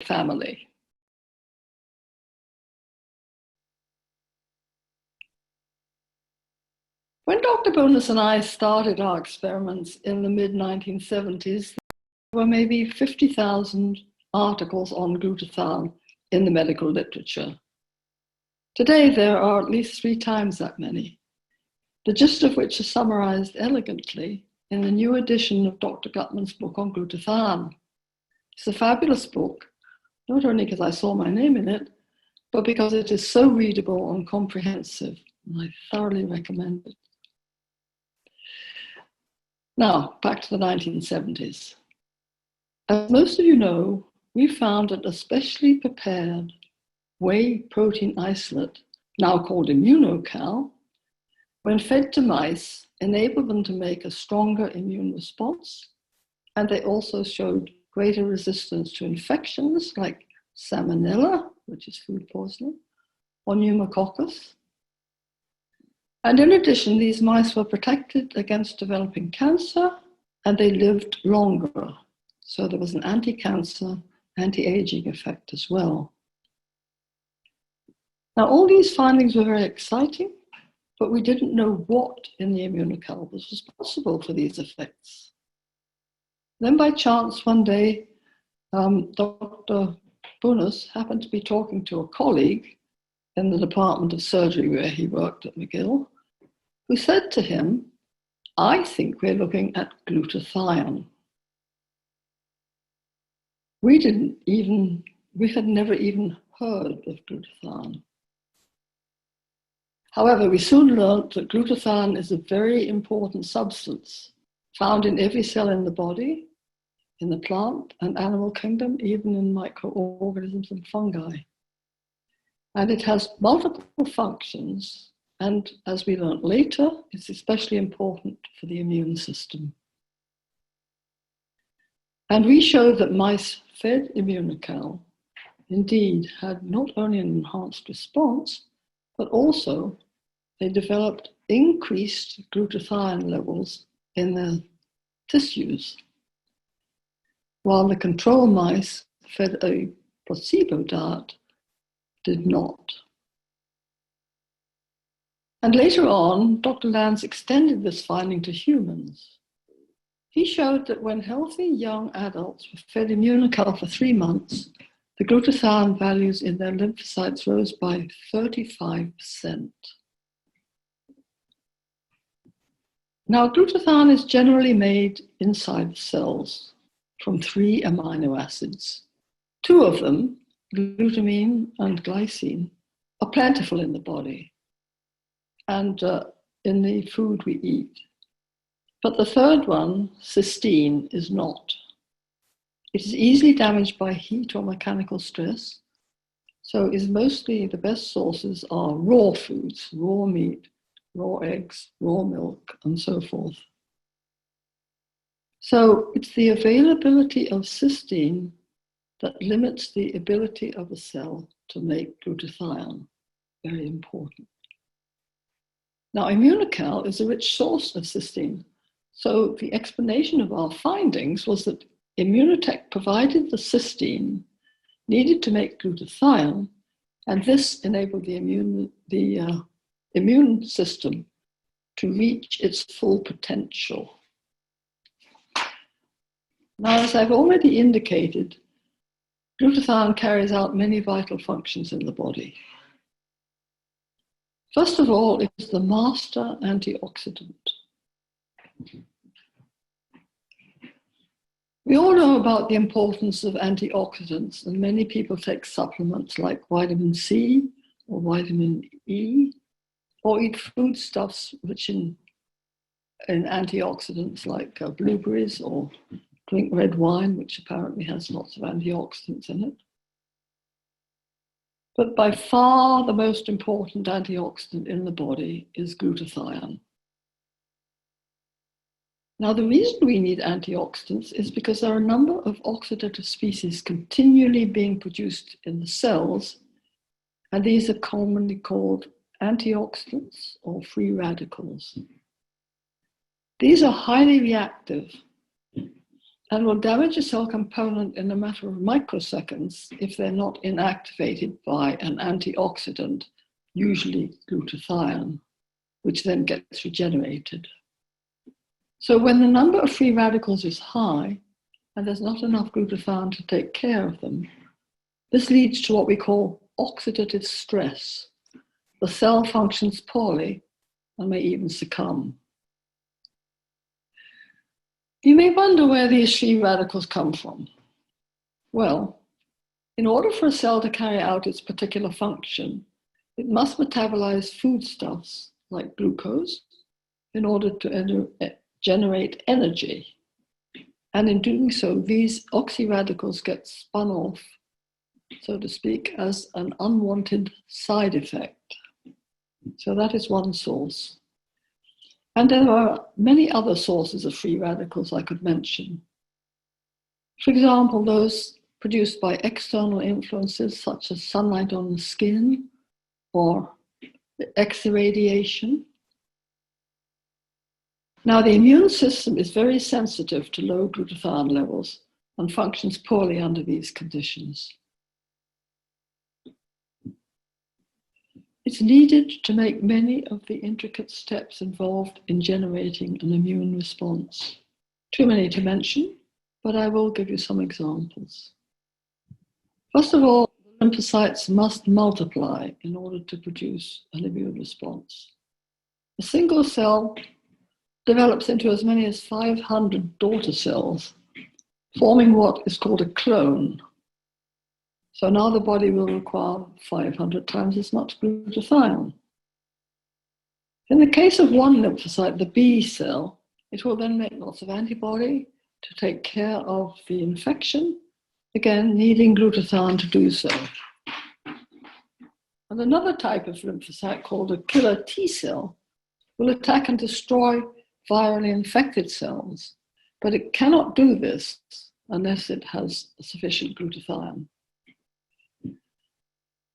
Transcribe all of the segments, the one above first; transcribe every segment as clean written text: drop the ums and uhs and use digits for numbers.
family. When Dr. Bonus and I started our experiments in the mid-1970s, there were maybe 50,000 articles on glutathione in the medical literature. Today, there are at least 3 times that many, the gist of which is summarized elegantly in the new edition of Dr. Gutman's book on glutathione. It's a fabulous book, not only because I saw my name in it, but because it is so readable and comprehensive, and I thoroughly recommend it. Now, back to the 1970s. As most of you know, we found an especially prepared whey protein isolate, now called immunocal, when fed to mice, enabled them to make a stronger immune response, and they also showed greater resistance to infections like salmonella, which is food poisoning, or pneumococcus. And in addition, these mice were protected against developing cancer, and they lived longer. So there was an anti-cancer, anti-aging effect as well. Now, all these findings were very exciting, but we didn't know what in the immunocal was responsible for these effects. Then by chance, one day, Dr. Bonus happened to be talking to a colleague in the Department of Surgery where he worked at McGill, who said to him, "I think we're looking at glutathione." We had never even heard of glutathione. However, we soon learned that glutathione is a very important substance found in every cell in the body, in the plant and animal kingdom, even in microorganisms and fungi. And it has multiple functions, and as we learned later, it's especially important for the immune system. And we showed that mice fed immunocal indeed had not only an enhanced response, but also they developed increased glutathione levels in their tissues, while the control mice fed a placebo diet did not. And later on, Dr. Lance extended this finding to humans. He showed that when healthy young adults were fed immunocal for 3 months, the glutathione values in their lymphocytes rose by 35%. Now, glutathione is generally made inside the cells from 3 amino acids. 2 of them, glutamine and glycine, are plentiful in the body and in the food we eat. But the third one, cysteine, is not. It is easily damaged by heat or mechanical stress, so is mostly the best sources are raw foods, raw meat, raw eggs, raw milk, and so forth. So it's the availability of cysteine that limits the ability of a cell to make glutathione. Very important. Now, immunocal is a rich source of cysteine. So the explanation of our findings was that Immunotec provided the cysteine needed to make glutathione, and this enabled the immune system to reach its full potential. Now, as I've already indicated, glutathione carries out many vital functions in the body. First of all, it is the master antioxidant. We all know about the importance of antioxidants, and many people take supplements like vitamin C or vitamin E, or eat foodstuffs rich in antioxidants like blueberries, or drink red wine, which apparently has lots of antioxidants in it. But by far the most important antioxidant in the body is glutathione. Now, the reason we need antioxidants is because there are a number of oxidative species continually being produced in the cells, and these are commonly called antioxidants or free radicals. These are highly reactive, and will damage a cell component in a matter of microseconds if they're not inactivated by an antioxidant, usually glutathione, which then gets regenerated. So when the number of free radicals is high, and there's not enough glutathione to take care of them, this leads to what we call oxidative stress. The cell functions poorly and may even succumb. You may wonder where these free radicals come from. Well, in order for a cell to carry out its particular function, it must metabolize foodstuffs like glucose in order to generate energy. And in doing so, these oxyradicals get spun off, so to speak, as an unwanted side effect. So that is one source. And there are many other sources of free radicals I could mention. For example, those produced by external influences such as sunlight on the skin or X-irradiation. Now, the immune system is very sensitive to low glutathione levels and functions poorly under these conditions. It's needed to make many of the intricate steps involved in generating an immune response. Too many to mention, but I will give you some examples. First of all, lymphocytes must multiply in order to produce an immune response. A single cell develops into as many as 500 daughter cells, forming what is called a clone. So now the body will require 500 times as much glutathione. In the case of one lymphocyte, the B cell, it will then make lots of antibody to take care of the infection, again needing glutathione to do so. And another type of lymphocyte called a killer T cell will attack and destroy virally infected cells, but it cannot do this unless it has sufficient glutathione.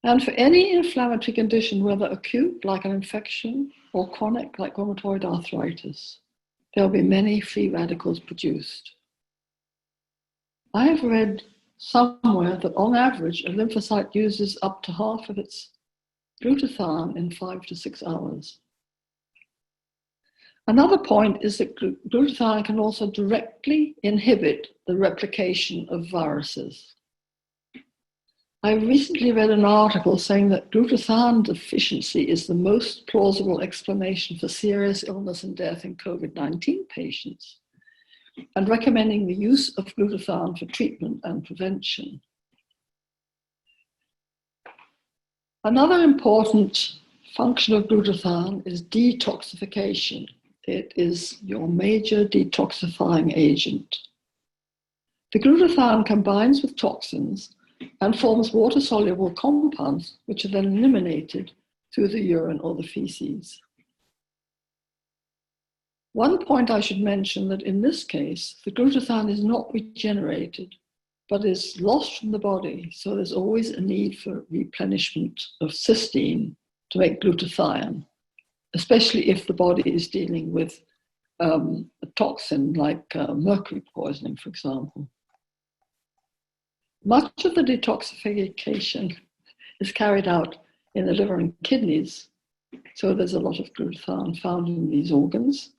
And for any inflammatory condition, whether acute, like an infection, or chronic, like rheumatoid arthritis, there will be many free radicals produced. I have read somewhere that on average, a lymphocyte uses up to half of its glutathione in 5 to 6 hours. Another point is that glutathione can also directly inhibit the replication of viruses. I recently read an article saying that glutathione deficiency is the most plausible explanation for serious illness and death in COVID-19 patients, and recommending the use of glutathione for treatment and prevention. Another important function of glutathione is detoxification. It is your major detoxifying agent. The glutathione combines with toxins and forms water-soluble compounds, which are then eliminated through the urine or the feces. One point I should mention that in this case, the glutathione is not regenerated, but is lost from the body, so there's always a need for replenishment of cysteine to make glutathione, especially if the body is dealing with a toxin like mercury poisoning, for example. Much of the detoxification is carried out in the liver and kidneys, so there's a lot of glutathione found in these organs.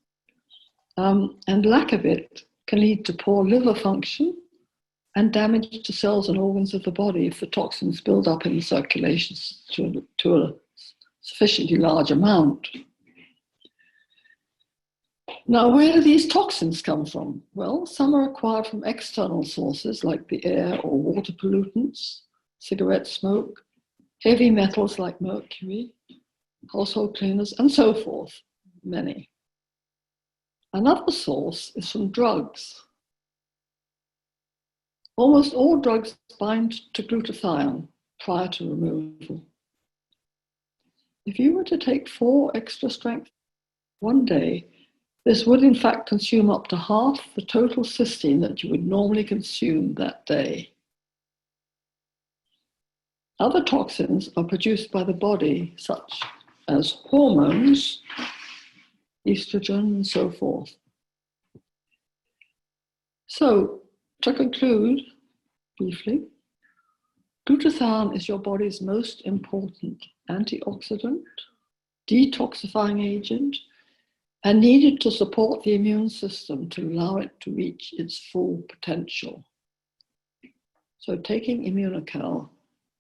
And lack of it can lead to poor liver function and damage to cells and organs of the body if the toxins build up in the circulation to a sufficiently large amount. Now, where do these toxins come from? Well, some are acquired from external sources like the air or water pollutants, cigarette smoke, heavy metals like mercury, household cleaners, and so forth, many. Another source is from drugs. Almost all drugs bind to glutathione prior to removal. If you were to take 4 extra strength one day, this would in fact consume up to half the total cysteine that you would normally consume that day. Other toxins are produced by the body, such as hormones, estrogen, and so forth. So To conclude, briefly, glutathione is your body's most important antioxidant, detoxifying agent, and needed to support the immune system to allow it to reach its full potential. So taking Immunocal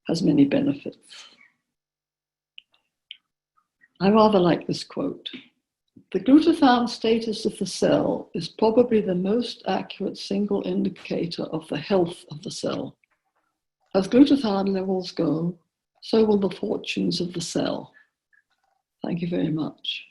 has many benefits. I rather like this quote. The glutathione status of the cell is probably the most accurate single indicator of the health of the cell. As glutathione levels go, so will the fortunes of the cell. Thank you very much.